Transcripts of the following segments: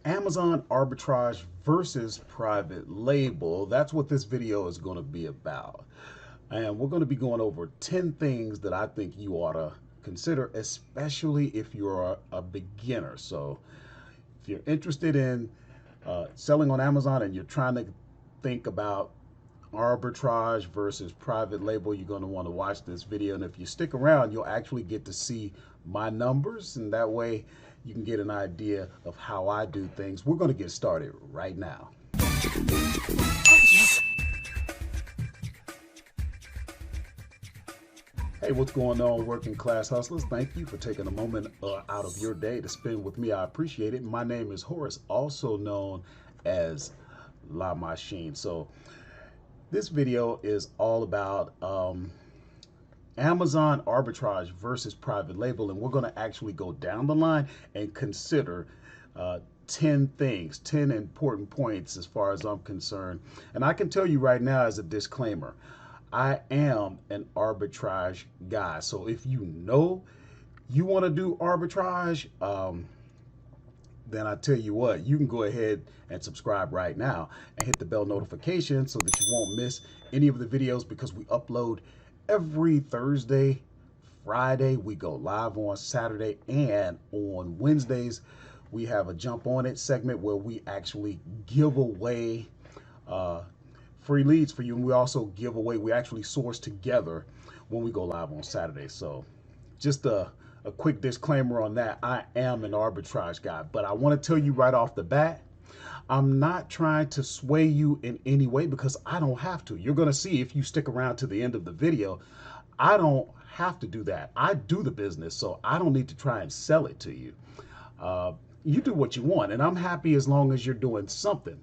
Amazon arbitrage versus private label. That's what this video is going to be about. And we're going to be going over 10 things that I think you ought to consider, especially if you're a beginner. So if you're interested in selling on Amazon and you're trying to think about arbitrage versus private label, you're going to want to watch this video. And if you stick around, you'll actually get to see my numbers, and that way you can get an idea of how I do things. We're going to get started right now. Hey, what's going on, working class hustlers? Thank you for taking a moment out of your day to spend with me. I appreciate it. My name is Horace, also known as La Machine. So this video is all about Amazon arbitrage versus private label, and we're going to actually go down the line and consider 10 things, 10 important points as far as I'm concerned. And I can tell you right now, as a disclaimer, I am an arbitrage guy. So if you know you want to do arbitrage, then I tell you what, you can go ahead and subscribe right now and hit the bell notification so that you won't miss any of the videos, because we upload every Thursday, Friday. We go live on Saturday, and on Wednesdays we have a jump on it segment where we actually give away free leads for you, and we also give away, we actually source together when we go live on Saturday. So just a quick disclaimer on that. I am an arbitrage guy, but I want to tell you right off the bat, I'm not trying to sway you in any way, because I don't have to. You're going to see, if you stick around to the end of the video, I don't have to do that. I do the business, so I don't need to try and sell it to you. You do what you want, and I'm happy as long as you're doing something.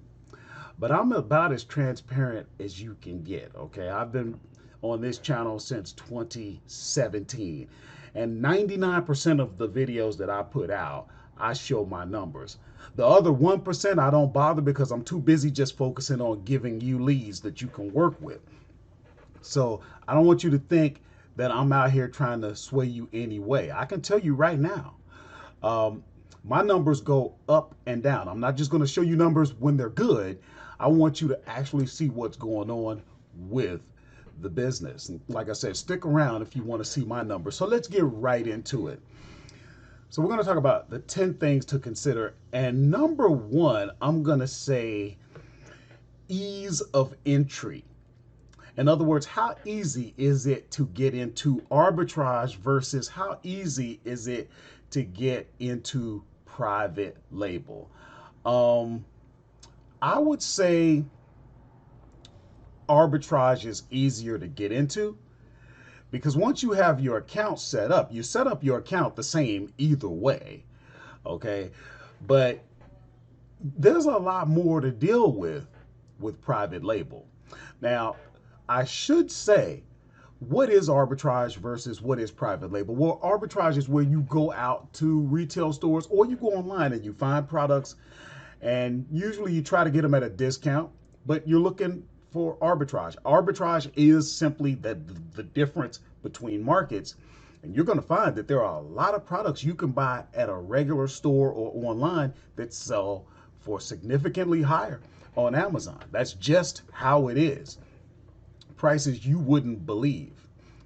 But I'm about as transparent as you can get, okay? I've been on this channel since 2017, and 99% of the videos that I put out, I show my numbers. The other 1%, I don't bother, because I'm too busy just focusing on giving you leads that you can work with. So I don't want you to think that I'm out here trying to sway you anyway. I can tell you right now, my numbers go up and down. I'm not just going to show you numbers when they're good. I want you to actually see what's going on with the business. And like I said, stick around if you want to see my numbers. So let's get right into it. So we're going to talk about the 10 things to consider. And number one, I'm going to say ease of entry. In other words, how easy is it to get into arbitrage versus how easy is it to get into private label? I would say arbitrage is easier to get into, because once you have your account set up, you set up your account the same either way, okay? But there's a lot more to deal with private label. Now, I should say, what is arbitrage versus what is private label? Well, arbitrage is where you go out to retail stores or you go online and you find products, and usually you try to get them at a discount, but you're looking for arbitrage. Arbitrage is simply the difference between markets, and you're going to find that there are a lot of products you can buy at a regular store or online that sell for significantly higher on Amazon. That's just how it is. Prices you wouldn't believe.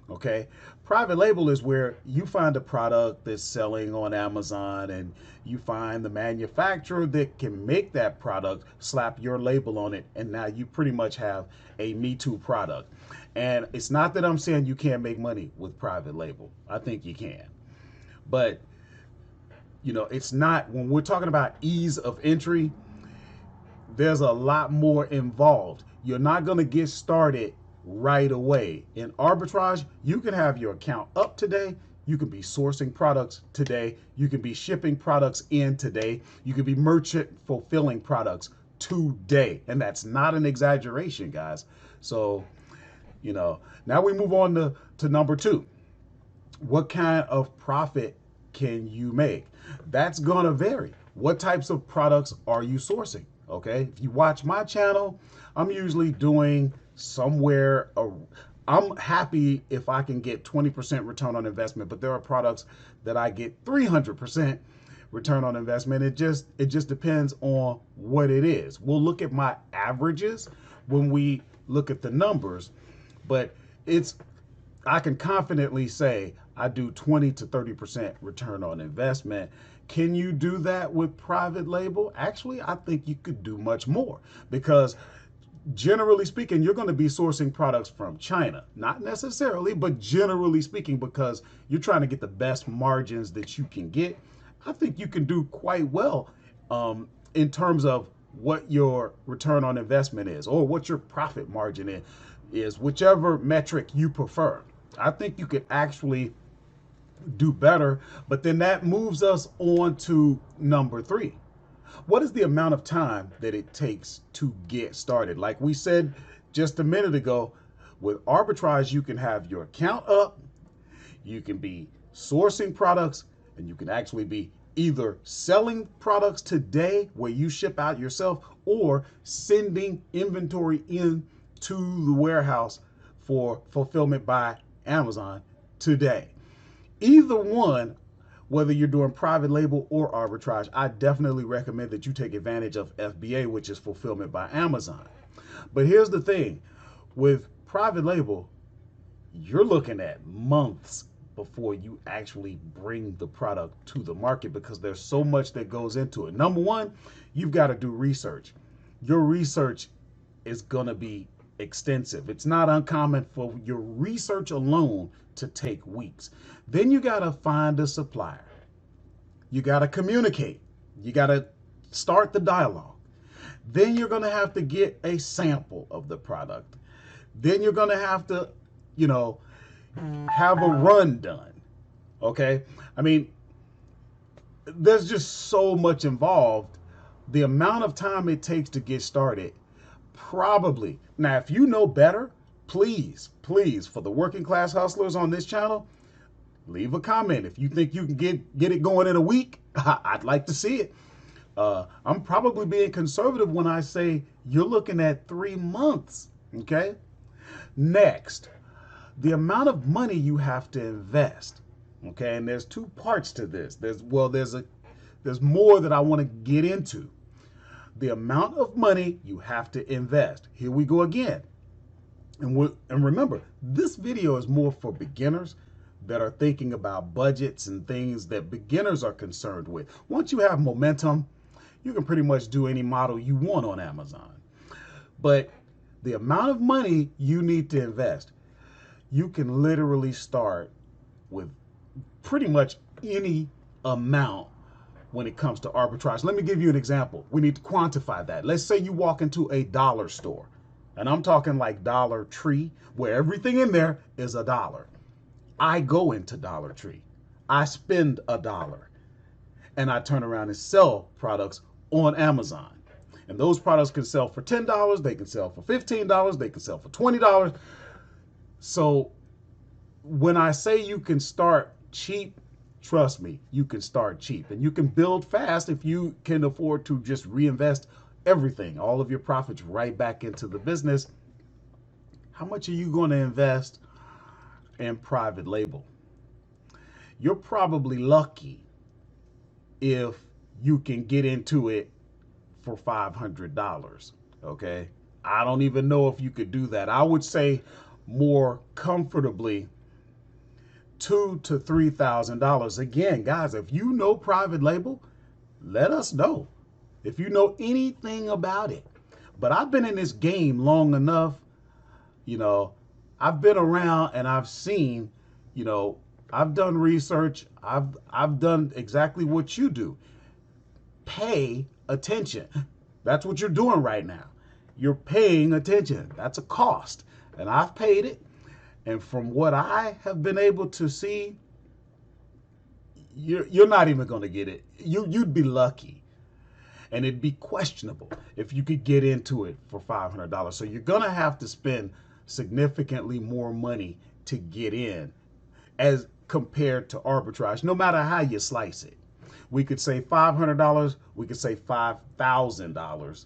Okay, private label is where you find a product that's selling on Amazon, and you find the manufacturer that can make that product, slap your label on it, and now you pretty much have a Me Too product. And it's not that I'm saying you can't make money with private label. I think you can. But, you know, it's not, when we're talking about ease of entry, there's a lot more involved. You're not going to get started right away. In arbitrage, you can have your account up today. You can be sourcing products today. You can be shipping products in today. You can be merchant fulfilling products today. And that's not an exaggeration, guys. So, you know, now we move on to number two. What kind of profit can you make? That's going to vary. What types of products are you sourcing? Okay, if you watch my channel, I'm usually doing somewhere, I'm happy if I can get 20% return on investment, but there are products that I get 300% return on investment. It just depends on what it is. We'll look at my averages when we look at the numbers, but I can confidently say I do 20 to 30% return on investment. Can you do that with private label? Actually, I think you could do much more, because generally speaking, you're going to be sourcing products from China. Not necessarily, but generally speaking, because you're trying to get the best margins that you can get. I think you can do quite well in terms of what your return on investment is, or what your profit margin is, whichever metric you prefer. I think you could actually do better. But then that moves us on to number 3. What is the amount of time that it takes to get started? Like we said just a minute ago, with arbitrage, you can have your account up, you can be sourcing products, and you can actually be either selling products today where you ship out yourself, or sending inventory in to the warehouse for fulfillment by Amazon today. Either one, whether you're doing private label or arbitrage, I definitely recommend that you take advantage of FBA, which is fulfillment by Amazon. But here's the thing, with private label, you're looking at months before you actually bring the product to the market, because there's so much that goes into it. Number one, you've got to do research. Your research is going to be extensive. It's not uncommon for your research alone to take weeks. Then you got to find a supplier. You got to communicate. You got to start the dialogue. Then you're going to have to get a sample of the product. Then you're going to have to, have a run done. Okay? I mean, there's just so much involved. The amount of time it takes to get started, probably. Now, if you know better, please, for the working class hustlers on this channel, leave a comment. If you think you can get it going in a week, I'd like to see it. I'm probably being conservative when I say you're looking at 3 months, okay? Next, the amount of money you have to invest, okay? And there's 2 parts to this. There's more that I want to get into. The amount of money you have to invest. Here we go again. And remember, this video is more for beginners that are thinking about budgets and things that beginners are concerned with. Once you have momentum, you can pretty much do any model you want on Amazon. But the amount of money you need to invest, you can literally start with pretty much any amount when it comes to arbitrage. Let me give you an example. We need to quantify that. Let's say you walk into a dollar store, and I'm talking like Dollar Tree, where everything in there is $1. I go into Dollar Tree, I spend $1, and I turn around and sell products on Amazon. And those products can sell for $10, they can sell for $15, they can sell for $20. So when I say you can start cheap, trust me, you can start cheap, and you can build fast if you can afford to just reinvest everything, all of your profits right back into the business. How much are you going to invest in private label? You're probably lucky if you can get into it for $500, okay? I don't even know if you could do that. I would say more comfortably $2,000 to $3,000. Again, guys, if you know private label, let us know if you know anything about it. But I've been in this game long enough, I've been around and I've seen, I've done research. I've done exactly what you do. Pay attention. That's what you're doing right now. You're paying attention. That's a cost, and I've paid it. And from what I have been able to see, you're not even going to get it. You'd be lucky, and it'd be questionable if you could get into it for $500. So you're going to have to spend significantly more money to get in as compared to arbitrage, no matter how you slice it. We could say $500, we could say $5,000,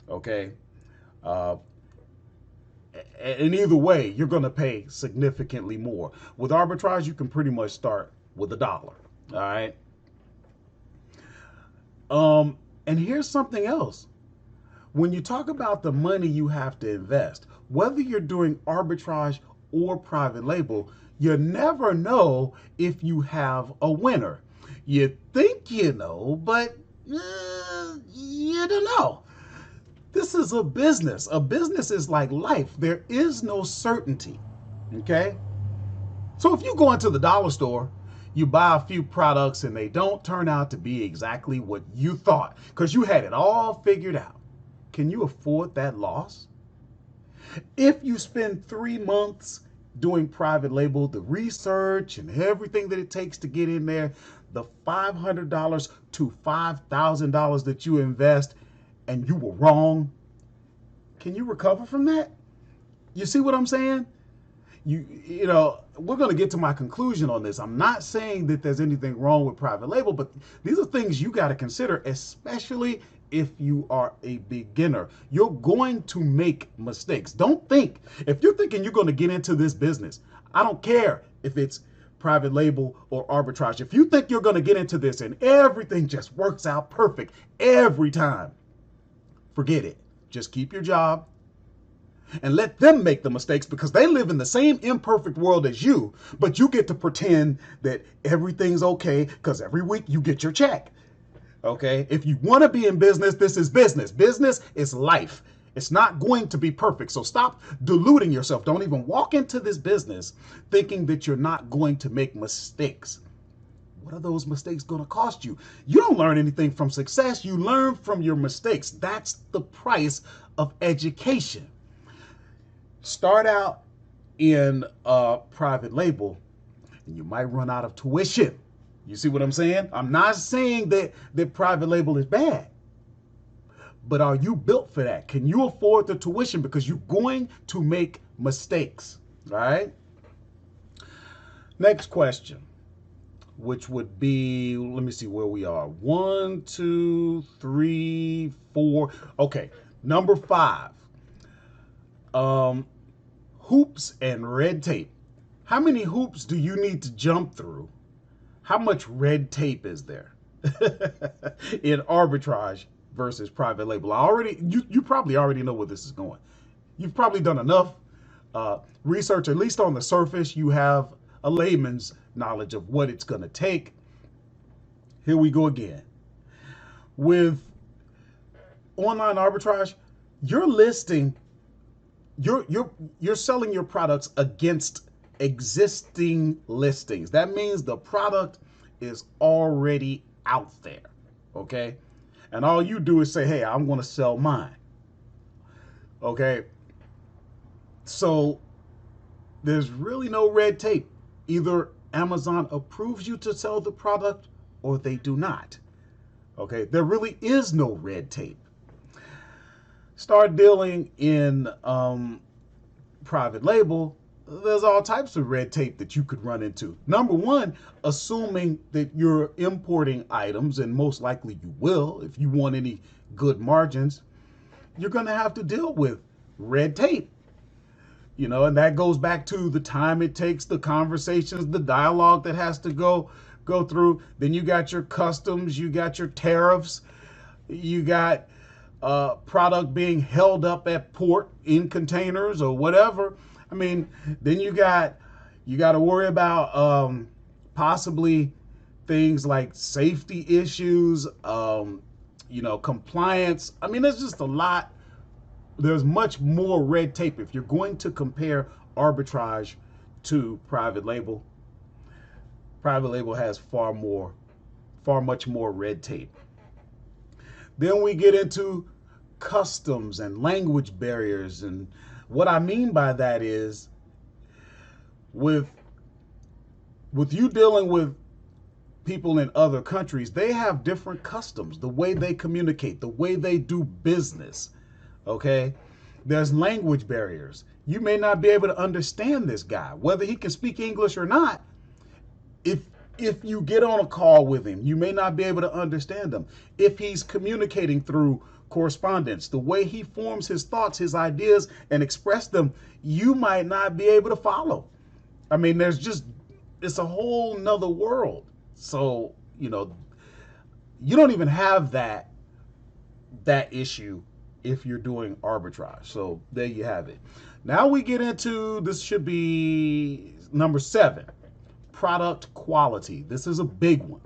okay? And either way, you're going to pay significantly more. With arbitrage, you can pretty much start with $1, all right? And here's something else. When you talk about the money you have to invest, whether you're doing arbitrage or private label, you never know if you have a winner. You think you know, but you don't know. This is a business. A business is like life. There is no certainty. Okay? So if you go into the dollar store, you buy a few products and they don't turn out to be exactly what you thought because you had it all figured out. Can you afford that loss? If you spend 3 months doing private label, the research and everything that it takes to get in there, the $500 to $5,000 that you invest, and you were wrong, can you recover from that? You see what I'm saying? You know, we're going to get to my conclusion on this. I'm not saying that there's anything wrong with private label, but these are things you got to consider, especially if you are a beginner. You're going to make mistakes. Don't think, if you're thinking you're going to get into this business, I don't care if it's private label or arbitrage. If you think you're going to get into this and everything just works out perfect every time, forget it. Just keep your job and let them make the mistakes because they live in the same imperfect world as you, but you get to pretend that everything's okay because every week you get your check. Okay? If you want to be in business, this is business. Business is life. It's not going to be perfect. So stop deluding yourself. Don't even walk into this business thinking that you're not going to make mistakes. What are those mistakes going to cost you? You don't learn anything from success. You learn from your mistakes. That's the price of education. Start out in private label and you might run out of tuition. You see what I'm saying? I'm not saying that private label is bad, but are you built for that? Can you afford the tuition? Because you're going to make mistakes, all right? Next question, which would be, let me see where we are. 1, 2, 3, 4. Okay, number 5. Hoops and red tape. How many hoops do you need to jump through? How much red tape is there in arbitrage versus private label? You probably already know where this is going. You've probably done enough research, at least on the surface. You have a layman's knowledge of what it's going to take. Here we go again. With online arbitrage, you're listing, you're selling your products against existing listings. That means the product is already out there, okay? And all you do is say, hey, I'm going to sell mine, okay? So there's really no red tape. Either Amazon approves you to sell the product or they do not, okay? There really is no red tape. Start dealing in private label. There's all types of red tape that you could run into. Number one, assuming that you're importing items, and most likely you will, if you want any good margins, you're going to have to deal with red tape. You know, and that goes back to the time it takes, the conversations, the dialogue that has to go through. Then you got your customs, you got your tariffs, you got product being held up at port in containers or whatever. I mean, then you got to worry about possibly things like safety issues, you know, compliance. I mean, there's just a lot. There's much more red tape if you're going to compare arbitrage to private label. Private label has far much more red tape. Then we get into customs and language barriers, and what I mean by that is with you dealing with people in other countries, they have different customs, the way they communicate, the way they do business, okay? There's language barriers. You may not be able to understand this guy, whether he can speak English or not. If you get on a call with him, you may not be able to understand him. If he's communicating through correspondence, the way he forms his thoughts, his ideas, and express them, you might not be able to follow. I mean, it's a whole nother world. So, you know, You don't even have that issue if you're doing arbitrage. So there you have it. Now we get into, this should be number 7, product quality. This is a big one.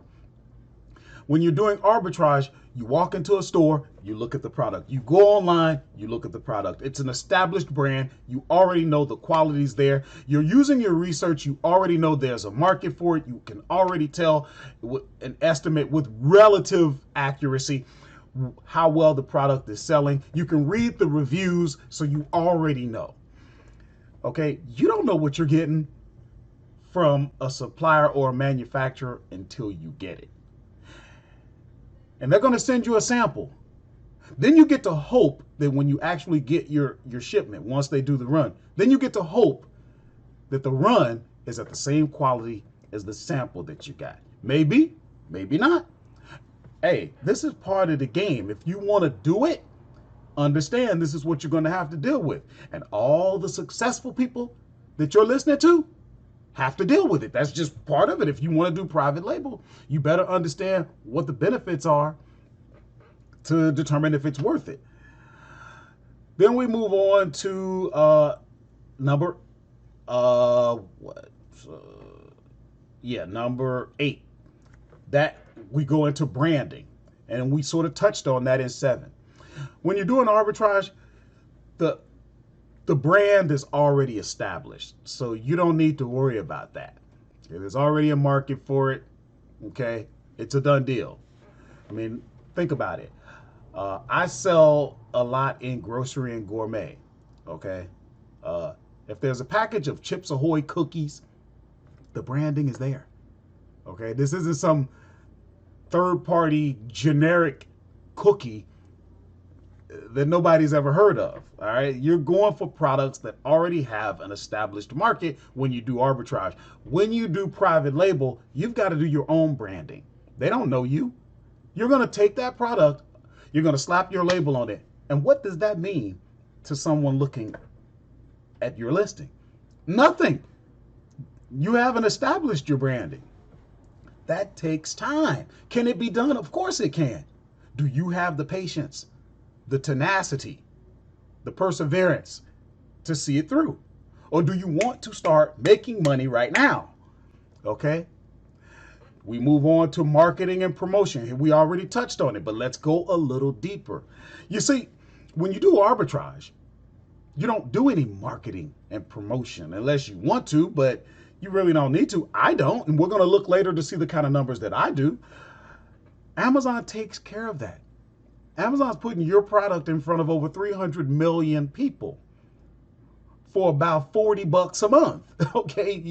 When you're doing arbitrage, you walk into a store, you look at the product. You go online, you look at the product. It's an established brand. You already know the quality's there. You're using your research. You already know there's a market for it. You can already tell an estimate with relative accuracy how well the product is selling. You can read the reviews, so you already know. Okay, you don't know what you're getting from a supplier or a manufacturer until you get it. And they're going to send you a sample. Then you get to hope that when you actually get your shipment, once they do the run, then you get to hope that the run is at the same quality as the sample that you got. Maybe, maybe not. Hey, this is part of the game. If you want to do it, understand this is what you're going to have to deal with. And all the successful people that you're listening to have to deal with it. That's just part of it. If you want to do private label, you better understand what the benefits are to determine if it's worth it. Then we move on to number 8. That we go into branding, and we sort of touched on that in 7. When you're doing arbitrage, the brand is already established, so you don't need to worry about that. There's already a market for it. Okay, it's a done deal. I mean, think about it. I sell a lot in grocery and gourmet. Okay, if there's a package of Chips Ahoy cookies, the branding is there. Okay, this isn't some third-party generic cookie that nobody's ever heard of. All right, you're going for products that already have an established market when you do arbitrage. When you do private label, you've got to do your own branding. They don't know you. You're going to take that product, you're going to slap your label on it. And what does that mean to someone looking at your listing? Nothing. You haven't established your branding. That takes time. Can it be done? Of course it can. Do you have the patience, the tenacity, the perseverance to see it through? Or do you want to start making money right now? Okay. We move on to marketing and promotion. We already touched on it, but let's go a little deeper. You see, when you do arbitrage, you don't do any marketing and promotion unless you want to, but you really don't need to. I don't, and we're going to look later to see the kind of numbers that I do. Amazon takes care of that. Amazon's putting your product in front of over 300 million people for about $40 a month. Okay,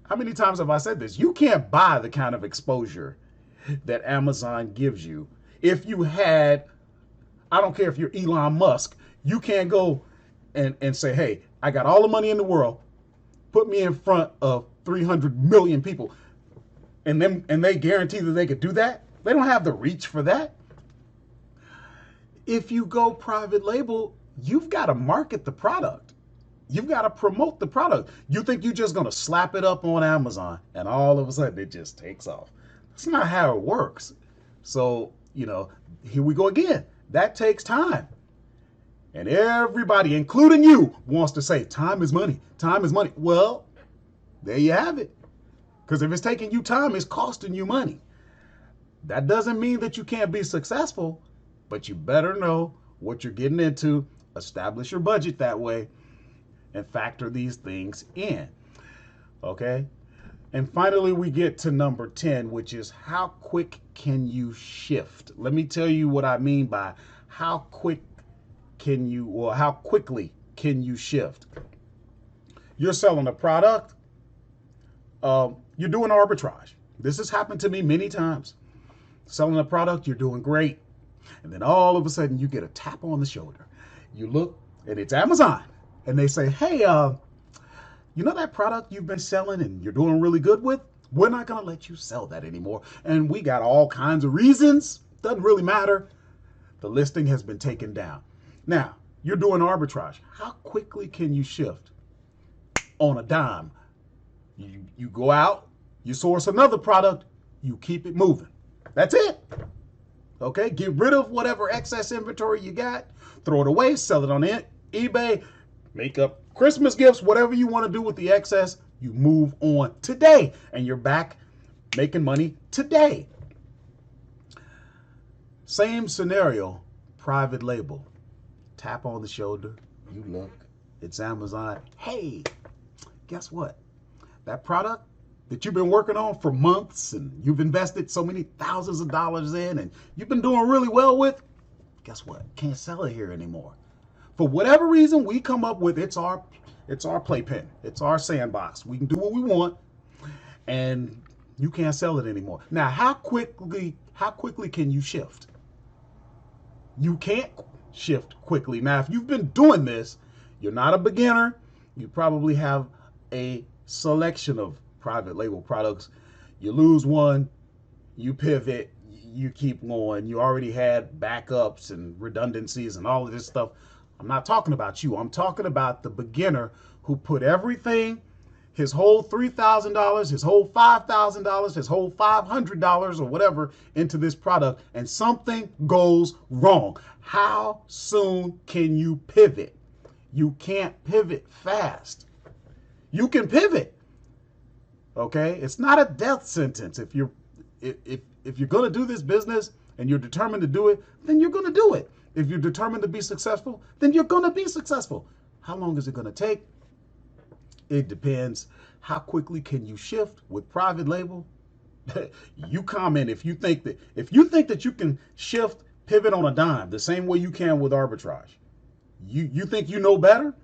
how many times have I said this? You can't buy the kind of exposure that Amazon gives you. If you had, I don't care if you're Elon Musk, you can't go and say, hey, I got all the money in the world, put me in front of 300 million people, and they guarantee that they could do that. They don't have the reach for that. If you go private label, you've got to market the product. You've got to promote the product. You think you're just going to slap it up on Amazon and all of a sudden it just takes off. That's not how it works. So, here we go again. That takes time. And everybody, including you, wants to say time is money. Time is money. Well, there you have it. Because if it's taking you time, it's costing you money. That doesn't mean that you can't be successful, but you better know what you're getting into, establish your budget that way, and factor these things in. Okay? And finally, we get to number 10, which is how quick can you shift? Let me tell you what I mean by how quickly can you shift? You're selling a product, you're doing arbitrage. This has happened to me many times. Selling a product, you're doing great. And then all of a sudden you get a tap on the shoulder. You look and it's Amazon. And they say, hey, you know that product you've been selling and you're doing really good with? We're not going to let you sell that anymore. And we got all kinds of reasons. Doesn't really matter. The listing has been taken down. Now, you're doing arbitrage. How quickly can you shift? On a dime. You go out, you source another product, You keep it moving. That's it. Okay, get rid of whatever excess inventory you got, throw it away, sell it on eBay, make up Christmas gifts, whatever you want to do with the excess, you move on today, and you're back making money today. Same scenario, private label. Tap on the shoulder, you look, it's Amazon. Hey, guess what? That product that you've been working on for months and you've invested so many thousands of dollars in and you've been doing really well with, guess what? Can't sell it here anymore. For whatever reason we come up with, it's our playpen. It's our sandbox. We can do what we want and you can't sell it anymore. Now, how quickly can you shift? You can't shift quickly. Now, if you've been doing this, you're not a beginner. You probably have a selection of private label products. You lose one, you pivot, you keep going. You already had backups and redundancies and all of this stuff. I'm not talking about you. I'm talking about the beginner who put everything, his whole $3,000, his whole $5,000, his whole $500 or whatever into this product, and something goes wrong. How soon can you pivot? You can't pivot fast. You can pivot. Okay, it's not a death sentence. If you're going to do this business and you're determined to do it, then you're going to do it. If you're determined to be successful, then you're going to be successful. How long is it going to take? It depends. How quickly can you shift with private label? You comment if you think that you can shift, pivot on a dime the same way you can with arbitrage. You think you know better?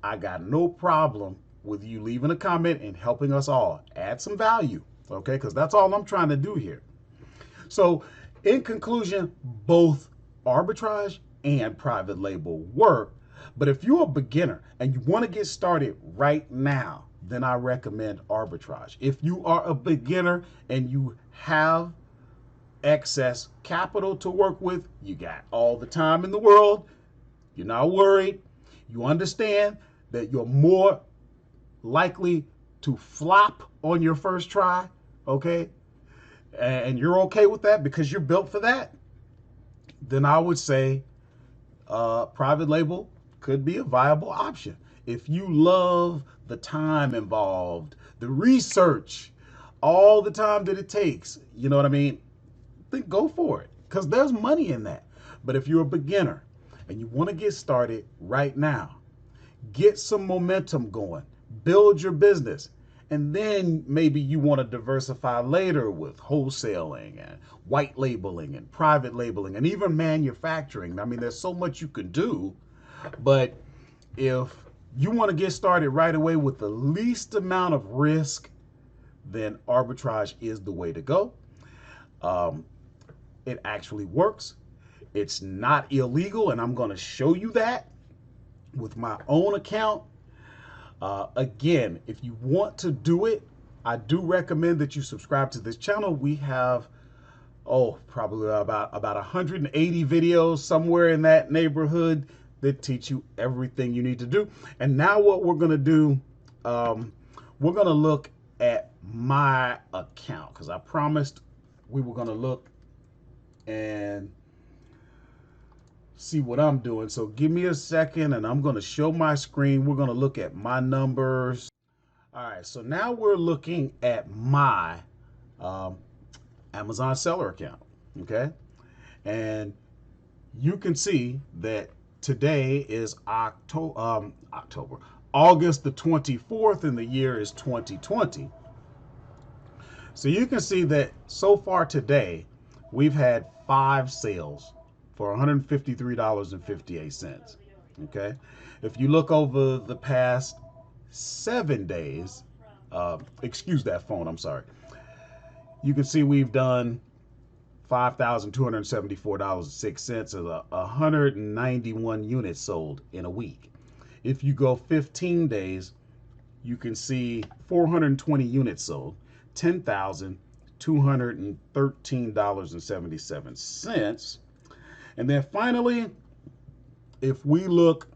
I got no problem with you leaving a comment and helping us all add some value, okay? Because that's all I'm trying to do here. So in conclusion, both arbitrage and private label work, but if you're a beginner and you want to get started right now, then I recommend arbitrage. If you are a beginner and you have excess capital to work with, you got all the time in the world, you're not worried, you understand that you're more likely to flop on your first try, okay? And you're okay with that because you're built for that, then I would say private label could be a viable option. If you love the time involved, the research, all the time that it takes, you know what I mean, then go for it because there's money in that. But if you're a beginner and you want to get started right now, get some momentum going, build your business, and then maybe you want to diversify later with wholesaling and white labeling and private labeling and even manufacturing. I mean, there's so much you can do, but if you want to get started right away with the least amount of risk, then arbitrage is the way to go. It actually works. It's not illegal, and I'm going to show you that with my own account. Again, if you want to do it, I do recommend that you subscribe to this channel. We have, probably about 180 videos, somewhere in that neighborhood, that teach you everything you need to do. And now what we're going to do, we're going to look at my account because I promised we were going to look and see what I'm doing. So give me a second and I'm going to show my screen. We're going to look at my numbers. All right, so now we're looking at my Amazon seller account, okay? And you can see that today is August the 24th and the year is 2020. So you can see that so far today, we've had 5 sales for $153.58, okay? If you look over the past 7 days, excuse that phone, I'm sorry. You can see we've done $5,274.06 and 191 units sold in a week. If you go 15 days, you can see 420 units sold, $10,213.77. And then finally, if we look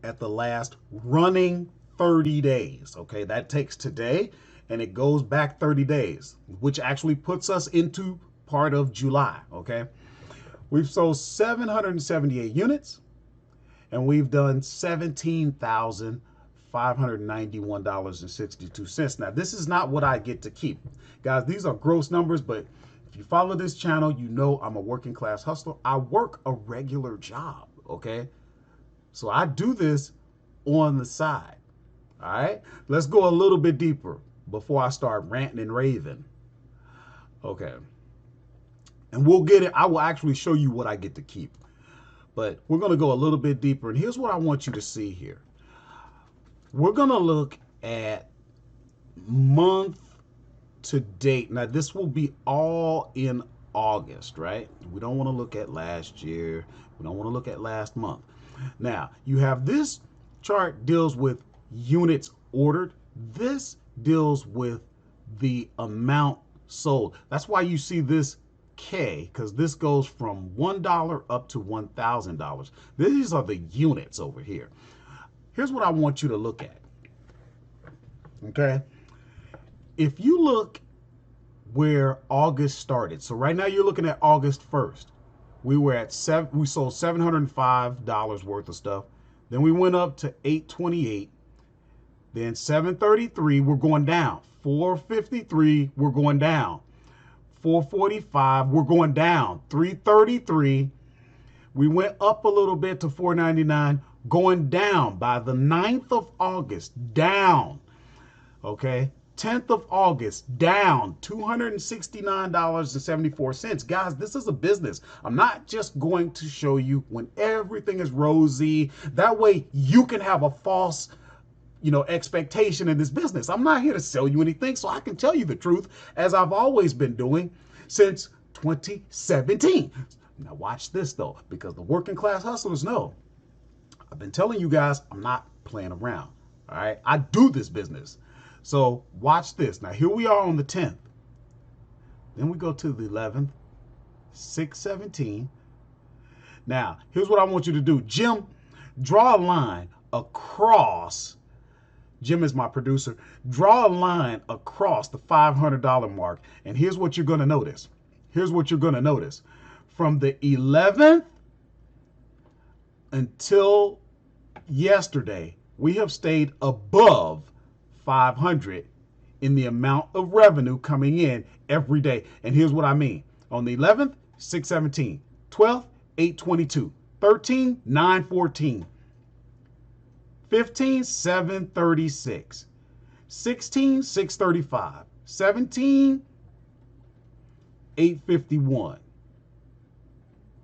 at the last running 30 days, okay, that takes today and it goes back 30 days, which actually puts us into part of July, okay? We've sold 778 units, and we've done $17,591.62. Now, this is not what I get to keep. Guys, these are gross numbers, but if you follow this channel, you know I'm a working class hustler. I work a regular job, okay? So I do this on the side, all right? Let's go a little bit deeper before I start ranting and raving. Okay. And we'll get it. I will actually show you what I get to keep. But we're going to go a little bit deeper. And here's what I want you to see here. We're going to look at month to date. Now, this will be all in August, right? We don't want to look at last year. We don't want to look at last month. Now, you have this chart deals with units ordered. This deals with the amount sold. That's why you see this K, because this goes from $1 up to $1,000. These are the units over here. Here's what I want you to look at. Okay, if you look where August started, so right now you're looking at August 1st. We were at we sold $705 worth of stuff. Then we went up to $828. Then $733, we're going down. $453, we're going down. $445, we're going down. $333, we went up a little bit to $499, going down by the 9th of August, down. Okay, 10th of August, down $269.74. Guys, this is a business. I'm not just going to show you when everything is rosy. That way you can have a false expectation in this business. I'm not here to sell you anything, so I can tell you the truth, as I've always been doing since 2017. Now watch this though, because the working class hustlers know I've been telling you guys I'm not playing around. All right, I do this business. So watch this. Now here we are on the 10th. Then we go to the 11th, 6/17. Now here's what I want you to do. Jim, draw a line across. Jim is my producer. Draw a line across the $500 mark. And here's what you're going to notice. Here's what you're going to notice. From the 11th until yesterday, we have stayed above 500 in the amount of revenue coming in every day. And here's what I mean. On the 11th, 617. 12th, 822. 13, 914. 15, 736, 16, 635, 17, 851.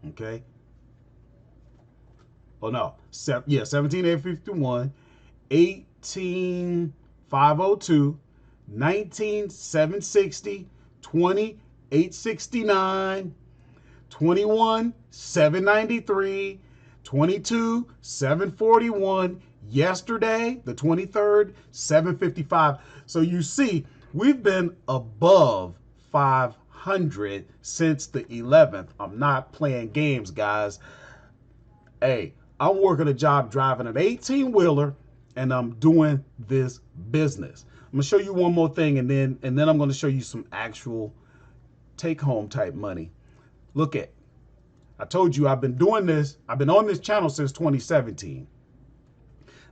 Okay. Oh no, 17, 851, 18, 502, 19, 760, 20, 869, 21, 793, 22, 741. Yesterday, the 23rd, 755. So you see, we've been above 500 since the 11th. I'm not playing games, guys. Hey, I'm working a job driving an 18-wheeler, and I'm doing this business. I'm gonna show you one more thing, and then I'm gonna show you some actual take-home type money. Look at, I told you I've been doing this. I've been on this channel since 2017.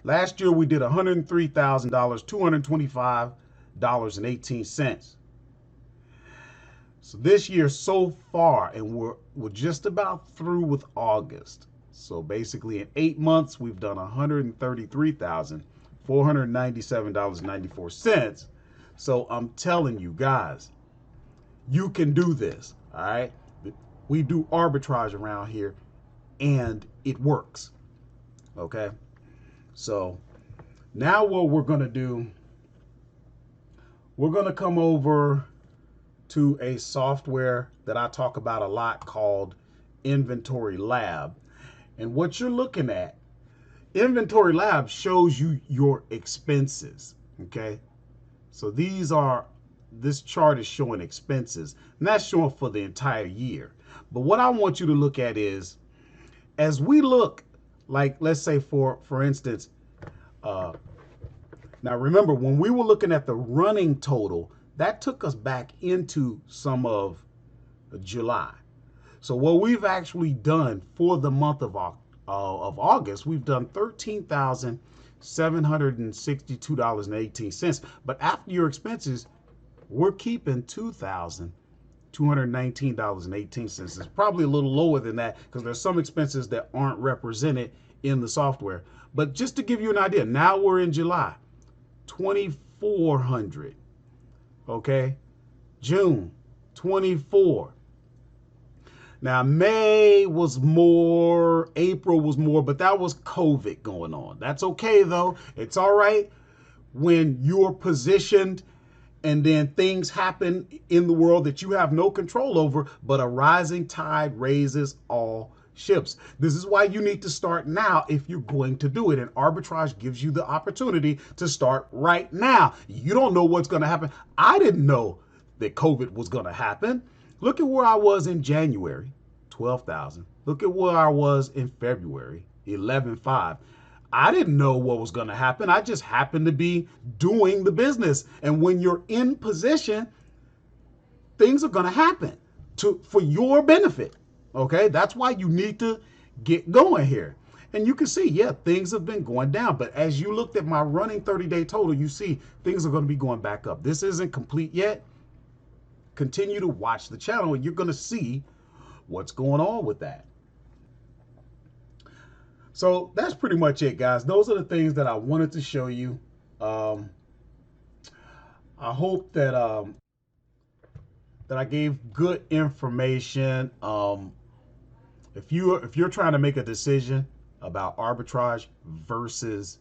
Last year, we did $103,000, $225.18. So this year so far, and we're just about through with August. So basically in 8 months, we've done $133,497.94. So I'm telling you guys, you can do this, all right? We do arbitrage around here, and it works, okay? So now what we're going to do, we're going to come over to a software that I talk about a lot called Inventory Lab. And what you're looking at, Inventory Lab shows you your expenses, okay? So this chart is showing expenses, and that's showing for the entire year. But what I want you to look at is, as we look, like let's say for instance, Now remember, when we were looking at the running total, that took us back into some of July. So what we've actually done for the month of August, we've done $13,762.18. But after your expenses, we're keeping $2,219.18. It's probably a little lower than that because there's some expenses that aren't represented in the software. But just to give you an idea, now we're in July, 2,400. Okay, June, 24. Now, May was more, April was more, but that was COVID going on. That's okay, though. It's all right when you're positioned and then things happen in the world that you have no control over, but a rising tide raises all ships. This is why you need to start now if you're going to do it. And arbitrage gives you the opportunity to start right now. You don't know what's going to happen. I didn't know that COVID was going to happen. Look at where I was in January, 12,000. Look at where I was in February, 11,500. I didn't know what was going to happen. I just happened to be doing the business. And when you're in position, things are going to happen for your benefit. Okay, that's why you need to get going here. And you can see, yeah, things have been going down. But as you looked at my running 30-day total, you see things are going to be going back up. This isn't complete yet. Continue to watch the channel and you're going to see what's going on with that. So that's pretty much it, guys. Those are the things that I wanted to show you. I hope that that I gave good information. If you're trying to make a decision about arbitrage versus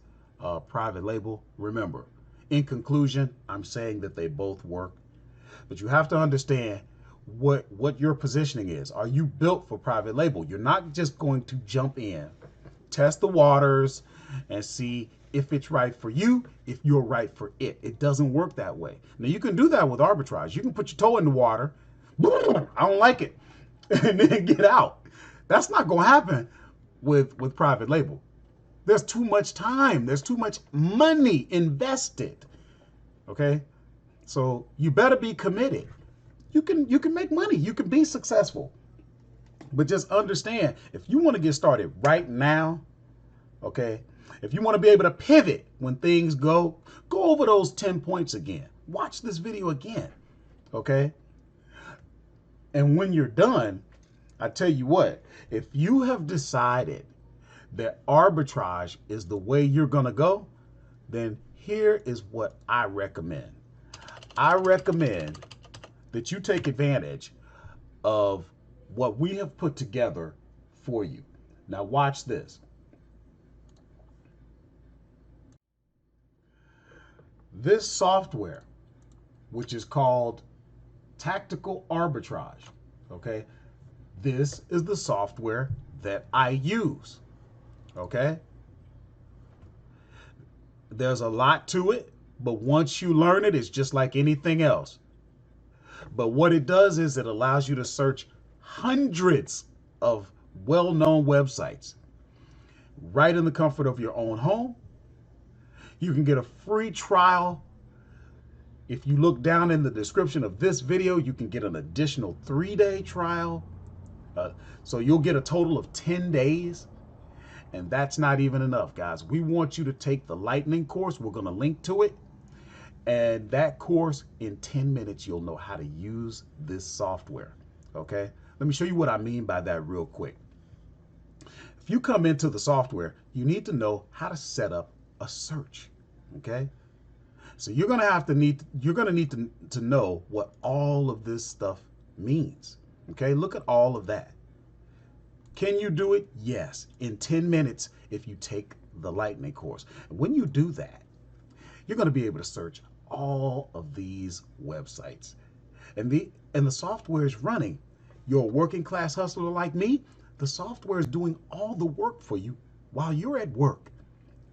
private label, remember, in conclusion, I'm saying that they both work. But you have to understand what your positioning is. Are you built for private label? You're not just going to jump in, test the waters, and see if it's right for you, if you're right for it. It doesn't work that way. Now, you can do that with arbitrage. You can put your toe in the water, I don't like it, and then get out. That's not going to happen with private label. There's too much time. There's too much money invested. Okay? So you better be committed. You can make money. You can be successful. But just understand, if you want to get started right now, okay, if you want to be able to pivot when things go over those 10 points again. Watch this video again, okay? And when you're done, I tell you what, if you have decided that arbitrage is the way you're going to go, then here is what I recommend. I recommend that you take advantage of what we have put together for you. Now watch this. This software, which is called Tactical Arbitrage, okay? This is the software that I use, okay? There's a lot to it, but once you learn it, it's just like anything else. But what it does is it allows you to search hundreds of well-known websites right in the comfort of your own home. You can get a free trial. If you look down in the description of this video, you can get an additional 3-day trial. So you'll get a total of 10 days. And that's not even enough, guys. We want you to take the Lightning course. We're going to link to it. And that course, in 10 minutes, you'll know how to use this software. Okay? Let me show you what I mean by that real quick. If you come into the software, you need to know how to set up a search. Okay? So you're going to need to know what all of this stuff means. Okay? Look at all of that. Can you do it? Yes. In 10 minutes if you take the Lightning course. And when you do that, you're going to be able to search all of these websites. And the software is running. You're a working class hustler like me, the software is doing all the work for you while you're at work.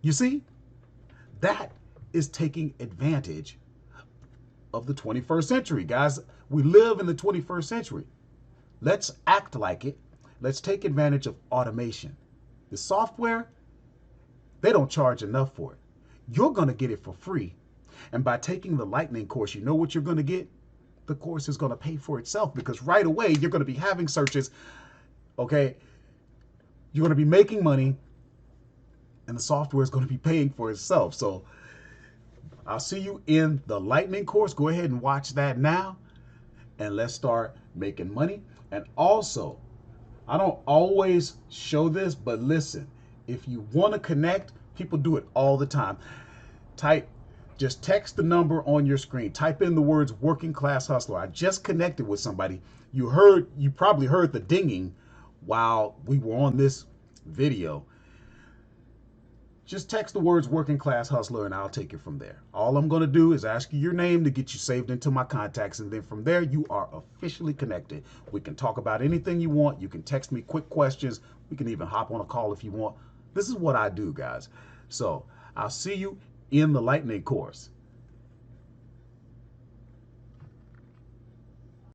You see? That is taking advantage of the 21st century, guys. We live in the 21st century. Let's act like it. Let's take advantage of automation. The software, they don't charge enough for it. you're going to get it for free. And by taking the Lightning course, you know what you're going to get? The course is going to pay for itself, because right away you're going to be having searches. Okay, you're going to be making money, and the software is going to be paying for itself. So I'll see you in the Lightning course. Go ahead and watch that now, and let's start making money. And also, I don't always show this, but listen, if you want to connect, people do it all the time. Just text the number on your screen. Type in the words working class hustler. I just connected with somebody. You probably heard the dinging while we were on this video. Just text the words working class hustler and I'll take it from there. All I'm going to do is ask you your name to get you saved into my contacts, and then from there you are officially connected. We can talk about anything you want. You can text me quick questions. We can even hop on a call if you want. This is what I do, guys. So I'll see you in the Lightning course.